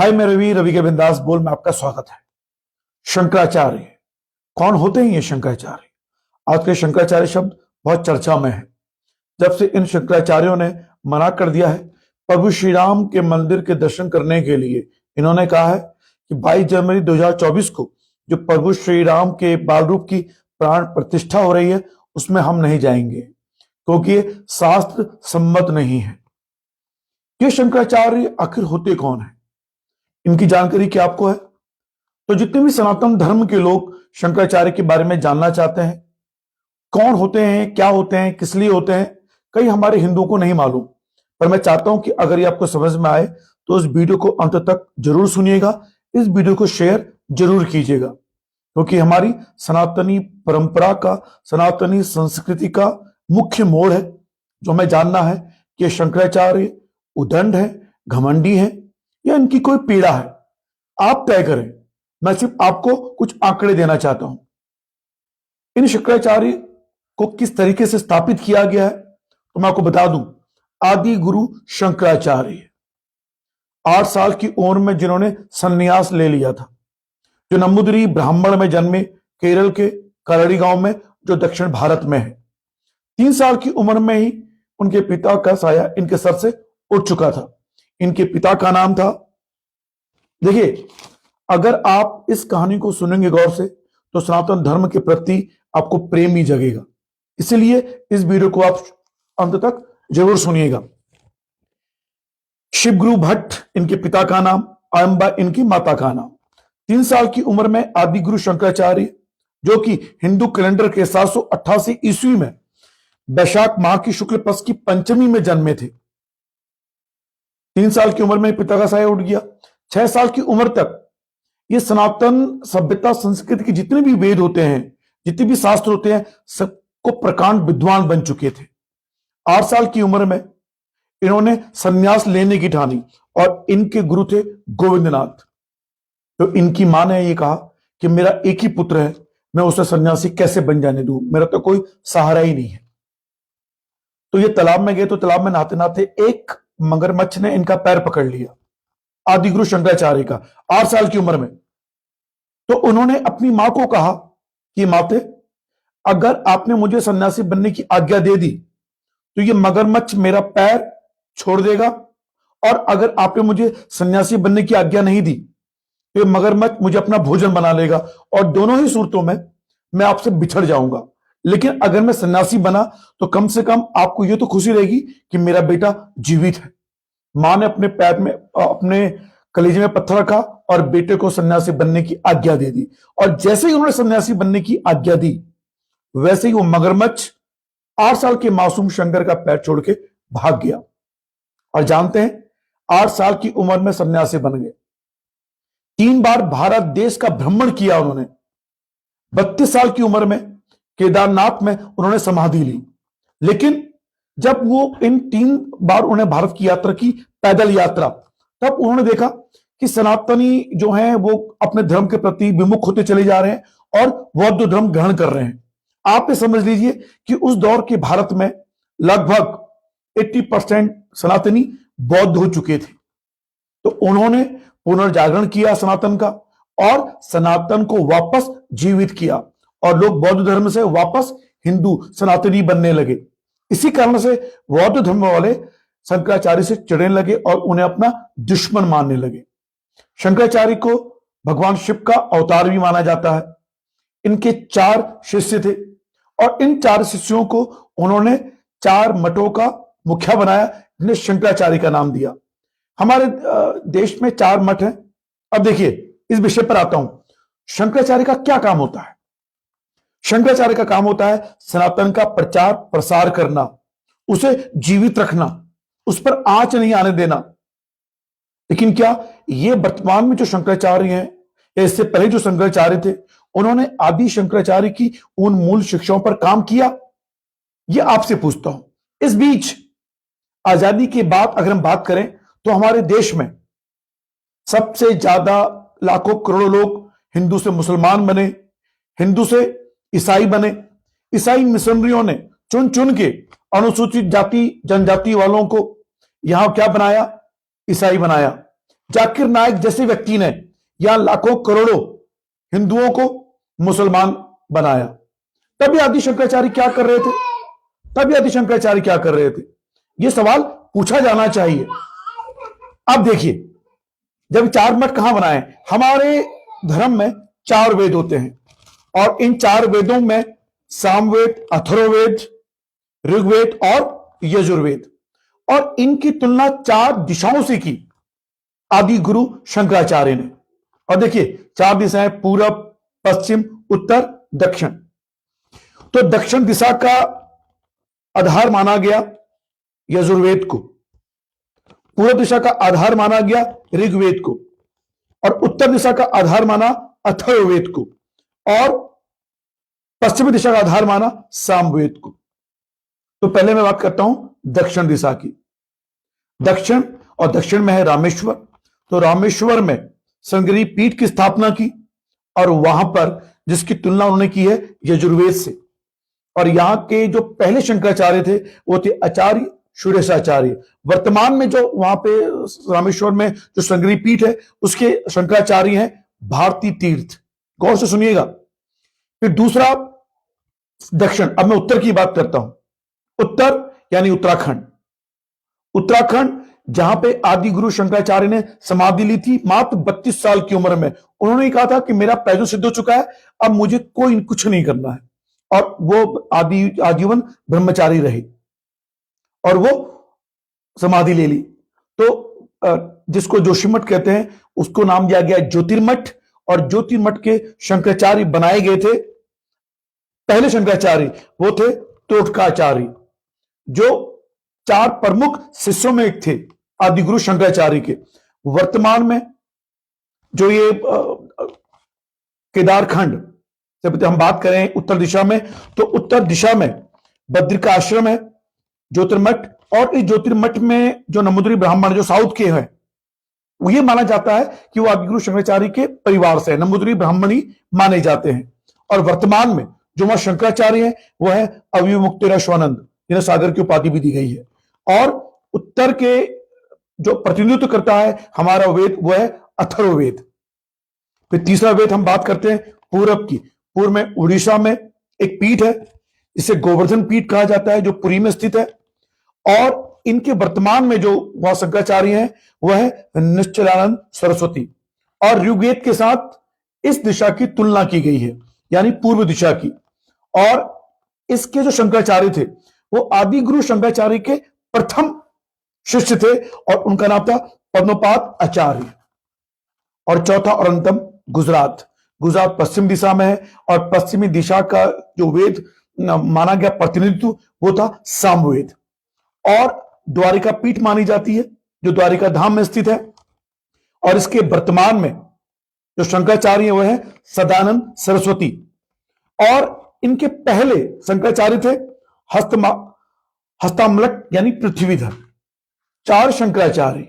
हाय, मैं रवि के बिंदास बोल में आपका स्वागत है। शंकराचार्य कौन होते हैं? ये शंकराचार्य, आज के शंकराचार्य शब्द बहुत चर्चा में है। जब से इन शंकराचार्यों ने मना कर दिया है प्रभु श्री राम के मंदिर के दर्शन करने के लिए, इन्होंने कहा है कि 22 जनवरी 2024 को जो प्रभु श्री राम के बाल रूप की प्राण प्रतिष्ठा हो रही है उसमें हम नहीं जाएंगे, क्योंकि ये शास्त्र सम्मत नहीं है। ये शंकराचार्य आखिर होते कौन है? इनकी जानकारी क्या आपको है? तो जितने भी सनातन धर्म के लोग शंकराचार्य के बारे में जानना चाहते हैं, कौन होते हैं, क्या होते हैं, किस लिए होते हैं, कई हमारे हिंदुओं को नहीं मालूम। पर मैं चाहता हूं कि अगर ये आपको समझ में आए तो इस वीडियो को अंत तक जरूर सुनिएगा, इस वीडियो को शेयर जरूर कीजिएगा, क्योंकि हमारी सनातनी परंपरा का, सनातनी संस्कृति का मुख्य मोड़ है जो हमें जानना है कि शंकराचार्य उदंड है, घमंडी है या इनकी कोई पीड़ा है। आप तय करें। मैं सिर्फ आपको कुछ आंकड़े देना चाहता हूं। इन शंकराचार्य को किस तरीके से स्थापित किया गया है तो मैं आपको बता दूं। आदि गुरु शंकराचार्य 8 साल की उम्र में जिन्होंने संन्यास ले लिया था, जो नंबूदिरी ब्राह्मण में जन्मे, केरल के करड़ी गांव में जो दक्षिण भारत में है। 3 साल की उम्र में ही उनके पिता का साया इनके सर से उठ चुका था। इनके पिता का नाम था, देखिए, अगर आप इस कहानी को सुनेंगे गौर से तो सनातन धर्म के प्रति आपको प्रेम ही जगेगा, इसलिए इस वीडियो को आप अंत तक जरूर सुनिएगा। शिवगुरु भट्ट इनके पिता का नाम, अम्बा इनकी माता का नाम। 3 साल की उम्र में आदि गुरु शंकराचार्य, जो कि हिंदू कैलेंडर के 788 ईस्वी में वैशाख माह की शुक्ल पक्ष की पंचमी में जन्मे थे। 3 साल की उम्र में पिता का साया उठ गया। 6 साल की उम्र तक ये सनातन सभ्यता संस्कृति के जितने भी वेद होते हैं, जितने भी शास्त्र होते हैं, सबको प्रकांड विद्वान बन चुके थे। 8 साल की उम्र में इन्होंने संन्यास लेने की ठानी और इनके गुरु थे गोविंदनाथ। तो इनकी मां ने ये कहा कि मेरा एक ही पुत्र है, मैं उसे सन्यासी कैसे बन जाने दूं, मेरा तो कोई सहारा ही नहीं है। तो ये तालाब में गए तो तालाब में नहाते नहाते एक मगरमच्छ ने इनका पैर पकड़ लिया, आदि गुरु शंकराचार्य का, 8 साल की उम्र में। तो उन्होंने अपनी मां को कहा कि माते, अगर आपने मुझे सन्यासी बनने की आज्ञा दे दी तो ये मगरमच्छ मेरा पैर छोड़ देगा, और अगर आपने मुझे सन्यासी बनने की आज्ञा नहीं दी तो ये मगरमच्छ मुझे अपना भोजन बना लेगा, और दोनों ही सूरतों में मैं आपसे बिछड़ जाऊंगा। लेकिन अगर मैं सन्यासी बना तो कम से कम आपको यह तो खुशी रहेगी कि मेरा बेटा जीवित है। मां ने अपने पैर में, अपने कलेजे में पत्थर रखा और बेटे को सन्यासी बनने की आज्ञा दे दी। और जैसे ही उन्होंने सन्यासी बनने की आज्ञा दी, वैसे ही वो मगरमच्छ 8 साल के मासूम शंकर का पैर छोड़ के भाग गया। और जानते हैं, 8 साल की उम्र में सन्यासी बन गए। 3 बार भारत देश का भ्रमण किया उन्होंने। 32 साल की उम्र में केदारनाथ में उन्होंने समाधि ली। लेकिन जब वो इन 3 बार उन्हें भारत की यात्रा की, पैदल यात्रा, तब उन्होंने देखा कि सनातनी जो हैं वो अपने धर्म के प्रति विमुख होते चले जा रहे हैं और बौद्ध धर्म ग्रहण कर रहे हैं। आप ये समझ लीजिए कि उस दौर के भारत में लगभग 80% सनातनी बौद्ध हो चुके थे। तो उन्होंने पुनर्जागरण किया सनातन का और सनातन को वापस जीवित किया, और लोग बौद्ध धर्म से वापस हिंदू सनातनी बनने लगे। इसी कारण से बौद्ध धर्म वाले शंकराचार्य से चिढ़ने लगे और उन्हें अपना दुश्मन मानने लगे। शंकराचार्य को भगवान शिव का अवतार भी माना जाता है। इनके 4 शिष्य थे और इन 4 शिष्यों को उन्होंने 4 मठों का मुखिया बनाया, जिन्हें शंकराचार्य का नाम दिया। हमारे देश में 4 मठ हैं। अब देखिए, इस विषय पर आता हूं। शंकराचार्य का क्या काम होता है? शंकराचार्य का काम होता है सनातन का प्रचार प्रसार करना, उसे जीवित रखना, उस पर आंच नहीं आने देना। लेकिन क्या ये वर्तमान में जो शंकराचार्य हैं या इससे पहले जो शंकराचार्य थे, उन्होंने आदि शंकराचार्य की उन मूल शिक्षाओं पर काम किया? ये आपसे पूछता हूं। इस बीच आजादी के बाद अगर हम बात करें तो हमारे देश में सबसे ज्यादा लाखों करोड़ों लोग हिंदू से मुसलमान बने, हिंदू से ईसाई बने। ईसाई मिशनरियों ने चुन चुन के अनुसूचित जाति जनजाति वालों को यहां क्या बनाया? ईसाई बनाया। जाकिर नायक जैसे व्यक्ति ने यहां लाखों करोड़ों हिंदुओं को मुसलमान बनाया। तभी आदि शंकराचार्य क्या कर रहे थे? तभी आदि शंकराचार्य क्या कर रहे थे? यह सवाल पूछा जाना चाहिए। अब देखिए, जब चार मठ कहां बनाए? हमारे धर्म में चार वेद होते हैं और इन चार वेदों में सामवेद, अथर्ववेद, ऋग्वेद और यजुर्वेद, और इनकी तुलना चार दिशाओं से की आदि गुरु शंकराचार्य ने। और देखिए, चार दिशाएं पूरब, पश्चिम, उत्तर, दक्षिण। तो दक्षिण दिशा का आधार माना गया यजुर्वेद को, पूर्व दिशा का आधार माना गया ऋग्वेद को, और उत्तर दिशा का आधार माना अथर्ववेद को, और पश्चिमी दिशा का आधार माना सामवेद को। तो पहले मैं बात करता हूं दक्षिण दिशा की। दक्षिण, और दक्षिण में है रामेश्वर। तो रामेश्वर में संगरी पीठ की स्थापना की, और वहां पर जिसकी तुलना उन्होंने की है यजुर्वेद से। और यहां के जो पहले शंकराचार्य थे वो थे आचार्य षोडशाचार्य। वर्तमान में जो वहां पे रामेश्वर में जो संगरी पीठ है उसके शंकराचार्य हैं भारती तीर्थ। गौर से सुनिएगा। फिर दूसरा दक्षिण। अब मैं उत्तर की बात करता हूं। उत्तर यानी उत्तराखंड। उत्तराखंड जहां पे आदि गुरु शंकराचार्य ने समाधि ली थी मात्र 32 साल की उम्र में। उन्होंने कहा था कि मेरा पैजो सिद्ध हो चुका है, अब मुझे कोई कुछ नहीं करना है, और वो आजीवन ब्रह्मचारी रहे और वो समाधि ले ली। तो जिसको जोशीमठ कहते हैं उसको नाम दिया गया ज्योतिर्मठ, और ज्योतिर्मठ के शंकराचार्य बनाए गए थे, पहले शंकराचार्य वो थे तोटकाचार्य, जो चार प्रमुख शिष्यों में एक थे आदिगुरु शंकराचार्य के। वर्तमान में जो ये केदारखंड, जब हम बात करें उत्तर दिशा में, तो उत्तर दिशा में बद्रिका आश्रम है, ज्योतिर्मठ, और इस ज्योतिर्मठ में जो नंबूदिरी ब्राह्मण जो साउथ के हैं, वो ये माना जाता है कि वो आदिगुरु शंकराचार्य के परिवार से नंबूदिरी ब्राह्मणी माने जाते हैं। और वर्तमान में जो वहां शंकराचार्य है वो है अविमुक्तेश्वरानंद, जिन्हें सागर की उपाधि भी दी गई है। और उत्तर के जो प्रतिनिधित्व करता है हमारा वेद वो है अथर्ववेद। फिर तीसरा वेद हम बात करते हैं पूरब की। पूर्व में उड़ीसा में एक पीठ है जिसे गोवर्धन पीठ कहा जाता है, जो पुरी में स्थित है। और इनके वर्तमान में जो वहां शंकराचार्य हैं वह है निश्चलानंद सरस्वती। और ऋग्वेद के साथ इस दिशा की तुलना की गई है, यानी पूर्व दिशा की। और इसके जो शंकराचार्य थे वो आदि गुरु शंकराचार्य के प्रथम शिष्य थे, और उनका नाम था पद्मपाद आचार्य। और चौथा और अंतम गुजरात। गुजरात पश्चिम दिशा में है, और पश्चिमी दिशा का जो वेद माना गया प्रतिनिधित्व वो था सामवेद। और द्वारिका पीठ मानी जाती है जो द्वारिका धाम में स्थित है। और इसके वर्तमान में जो शंकराचार्य है वह है सदानंद सरस्वती। और इनके पहले शंकराचार्य थे हस्तामलक यानी पृथ्वीधर। चार शंकराचार्य।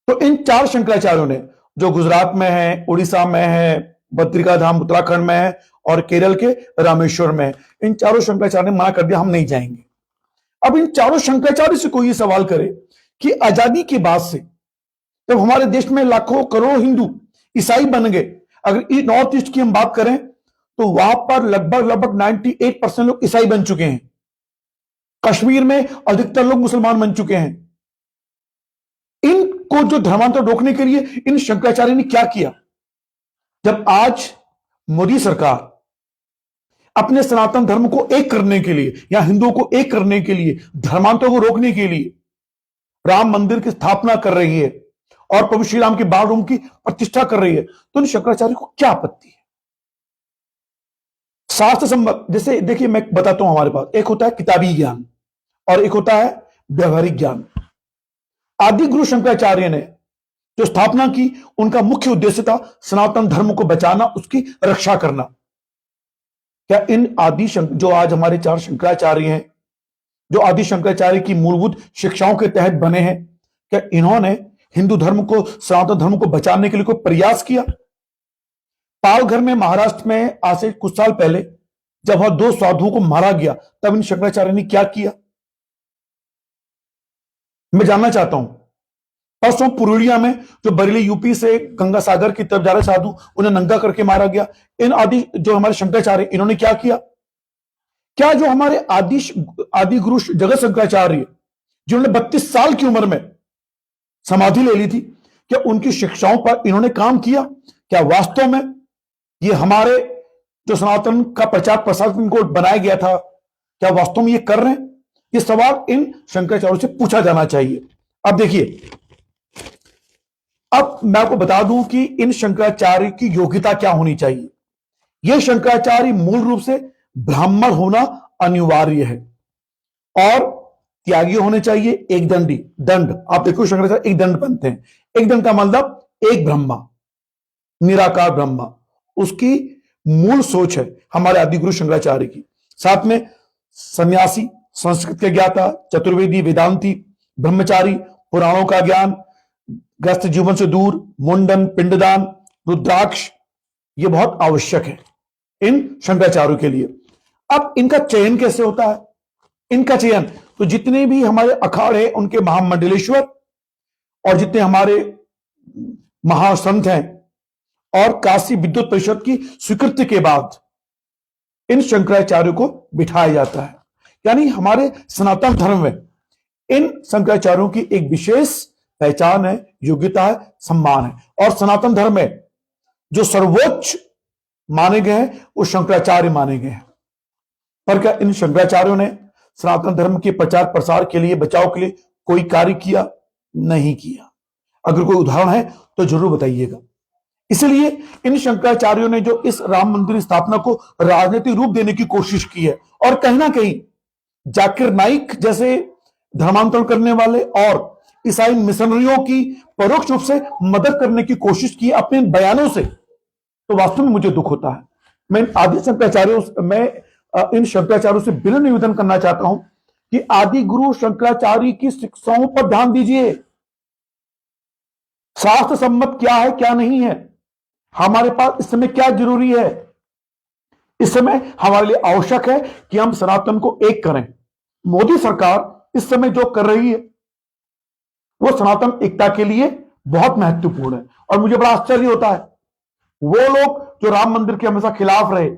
तो इन चार शंकराचार्यों ने, जो गुजरात में है, उड़ीसा में है, बद्रिका धाम उत्तराखंड में है, और केरल के रामेश्वर में है, इन चारों शंकराचार्य ने मना कर दिया हम नहीं जाएंगे। अब इन चारों शंकराचार्य से कोई ये सवाल करे कि आजादी के बाद से जब हमारे देश में लाखों करोड़ों हिंदू ईसाई बन गए, अगर नॉर्थ ईस्ट की हम बात करें तो वहां पर लगभग 98% लोग ईसाई बन चुके हैं। कश्मीर में अधिकतर लोग मुसलमान बन चुके हैं। इनको जो धर्मांतर रोकने के लिए इन शंकराचार्य ने क्या किया? जब आज मोदी सरकार अपने सनातन धर्म को एक करने के लिए या हिंदुओं को एक करने के लिए, धर्मांतर को रोकने के लिए राम मंदिर की स्थापना कर रही है और प्रभु श्री राम के बाल रूम की प्रतिष्ठा कर रही है, तो इन शंकराचार्य को क्या आपत्ति है? शास्त्र संबंध, जैसे देखिए मैं बताता हूं, हमारे पास एक होता है किताबी ज्ञान और एक होता है व्यवहारिक ज्ञान। आदि गुरु शंकराचार्य ने जो स्थापना की, उनका मुख्य उद्देश्य था सनातन धर्म को बचाना, उसकी रक्षा करना। क्या इन जो आज हमारे चार शंकराचार्य हैं, जो आदि शंकराचार्य की मूलभूत शिक्षाओं के तहत बने हैं, क्या इन्होंने हिंदू धर्म को, सनातन धर्म को बचाने के लिए कोई प्रयास किया? पालघर में महाराष्ट्र में आज से कुछ साल पहले जब वहां 2 साधुओं को मारा गया, तब इन शंकराचार्य ने क्या किया? मैं जानना चाहता हूं परसों पुरुलिया में जो बरेली यूपी से गंगा सागर की तरफ जा रहे साधु, उन्हें नंगा करके मारा गया। इन आदि जो हमारे शंकराचार्य, इन्होंने क्या किया? क्या जो हमारे आदि गुरु जगत शंकराचार्य जिन्होंने 32 साल की उम्र में समाधि ले ली थी, क्या उनकी शिक्षाओं पर इन्होंने काम किया? क्या वास्तव में ये हमारे जो सनातन का प्रचार प्रसार इनको बनाया गया था, क्या वास्तव में ये कर रहे हैं? ये सवाल इन शंकराचार्यों से पूछा जाना चाहिए। अब देखिए, अब मैं आपको बता दूं कि इन शंकराचार्य की योग्यता क्या होनी चाहिए। यह शंकराचार्य मूल रूप से ब्राह्मण होना अनिवार्य है और त्यागी होने चाहिए, एक दंडी। दंड, आप देखो शंकराचार्य एक दंड बनते हैं। एक दंड का मतलब एक ब्रह्मा, निराकार ब्रह्मा, उसकी मूल सोच है हमारे आदि गुरु शंकराचार्य की। साथ में सन्यासी, संस्कृत के ज्ञाता, चतुर्वेदी, वेदांती, ब्रह्मचारी, पुराणों का ज्ञान, ग्रस्त जीवन से दूर, मुंडन, पिंडदान, रुद्राक्ष, यह बहुत आवश्यक है इन शंकराचार्यों के लिए। अब इनका चयन कैसे होता है? इनका चयन तो जितने भी हमारे अखाड़े, उनके महामंडलेश्वर और जितने हमारे महासंत हैं और काशी विद्युत परिषद की स्वीकृति के बाद इन शंकराचार्यों को बिठाया जाता है। यानी हमारे सनातन धर्म में इन शंकराचार्यों की एक विशेष पहचान है, योग्यता है, सम्मान है। और सनातन धर्म में जो सर्वोच्च माने गए हैं वो शंकराचार्य माने गए हैं। पर क्या इन शंकराचार्यों ने सनातन धर्म के प्रचार प्रसार के लिए, बचाव के लिए कोई कार्य किया? नहीं किया। अगर कोई उदाहरण है तो जरूर बताइएगा। इसलिए इन शंकराचार्यों ने जो इस राम मंदिर स्थापना को राजनीतिक रूप देने की कोशिश की है और कहीं ना कहीं जाकिर नाइक जैसे धर्मांतरण करने वाले और ईसाई मिशनरियों की परोक्ष रूप से मदद करने की कोशिश की अपने बयानों से, तो वास्तव में मुझे दुख होता है। मैं इन शंकराचार्यों से विनम्र निवेदन करना चाहता हूं कि आदि गुरु शंकराचार्य की शिक्षाओं पर ध्यान दीजिए। शास्त्र सम्मत क्या है, क्या नहीं है, हमारे पास इस समय क्या जरूरी है। इस समय हमारे लिए आवश्यक है कि हम सनातन को एक करें। मोदी सरकार इस समय जो कर रही है वो सनातन एकता के लिए बहुत महत्वपूर्ण है। और मुझे बड़ा आश्चर्य होता है, वो लोग जो राम मंदिर के हमेशा खिलाफ रहे,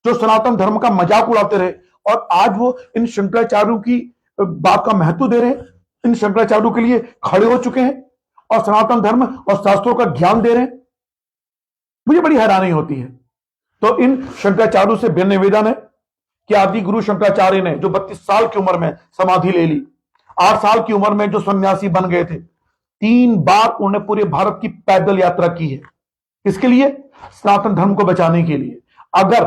जो सनातन धर्म का मजाक उड़ाते रहे, और आज वो इन शंकराचार्यों की बात का महत्व दे रहे हैं, इन शंकराचार्यों के लिए खड़े हो चुके हैं और सनातन धर्म और शास्त्रों का ज्ञान दे रहे हैं। मुझे बड़ी हैरानी होती है। तो इन शंकराचार्यों से विनम्र निवेदन है कि आदि गुरु शंकराचार्य ने जो 32 साल की उम्र में समाधि ले ली, 8 साल की उम्र में जो सन्यासी बन गए थे, 3 बार उन्होंने पूरे भारत की पैदल यात्रा की है। इसके लिए, सनातन धर्म को बचाने के लिए। अगर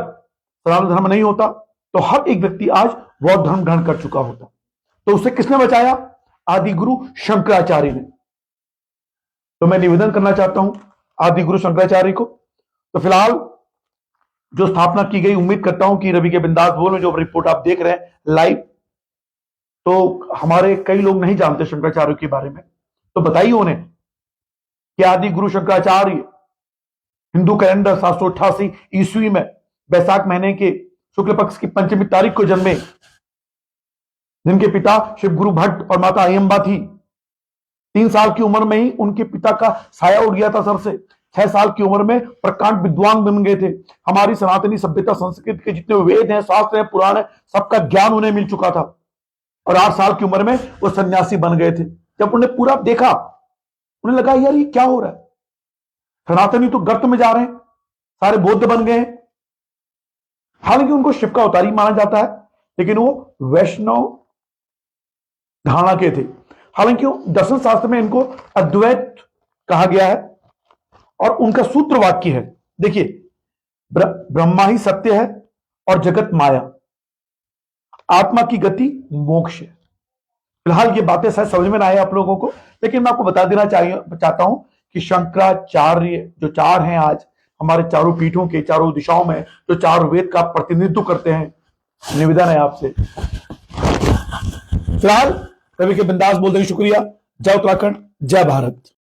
सनातन धर्म नहीं होता तो हर एक व्यक्ति आज बौद्ध धर्म ग्रहण कर चुका होता। तो उसे किसने बचाया? आदि गुरु शंकराचार्य ने। तो मैं निवेदन करना चाहता हूं आदि गुरु शंकराचार्य को। तो फिलहाल जो स्थापना की गई, उम्मीद करता हूं कि रवि के बिंदास बोल में जो रिपोर्ट आप देख रहे हैं लाइव, तो हमारे कई लोग नहीं जानते शंकराचार्य के बारे में, तो बताइए उन्हें कि आदि गुरु शंकराचार्य हिंदू कैलेंडर 788 ईस्वी में बैसाख महीने के शुक्ल पक्ष की 5वीं तारीख को जन्मे, जिनके पिता शिव गुरु भट्ट और माता अयंबा थी। 3 साल की उम्र में ही उनके पिता का साया उड़ गया था सर से। 6 साल की उम्र में प्रकांड विद्वान बन गए थे। हमारी सनातनी सभ्यता संस्कृति के जितने वेद हैं, शास्त्र हैं, पुराण है, सबका ज्ञान उन्हें मिल चुका था। और 8 साल की उम्र में वो सन्यासी बन गए थे। जब उन्हें पूरा देखा, उन्हें लगा यार ये क्या हो रहा है, सनातनी तो गर्त में जा रहे हैं, सारे बौद्ध बन गए हैं। हालांकि उनको शिव का अवतारी माना जाता है, लेकिन वो वैष्णव धारणा के थे। हालांकि दर्शन शास्त्र में इनको अद्वैत कहा गया है और उनका सूत्र वाक्य है, देखिए, ब्रह्मा ही सत्य है और जगत माया, आत्मा की गति मोक्ष है। फिलहाल ये बातें शायद समझ में ना आए आप लोगों को, लेकिन मैं आपको बता देना चाहता हूं कि शंकराचार्य जो 4 हैं आज हमारे चारों पीठों के चारों दिशाओं में जो 4 वेद का प्रतिनिधित्व करते हैं। निवेदन है आपसे। फिलहाल रवि के बिंदास बोलते हैं शुक्रिया। जय उत्तराखंड, जय भारत।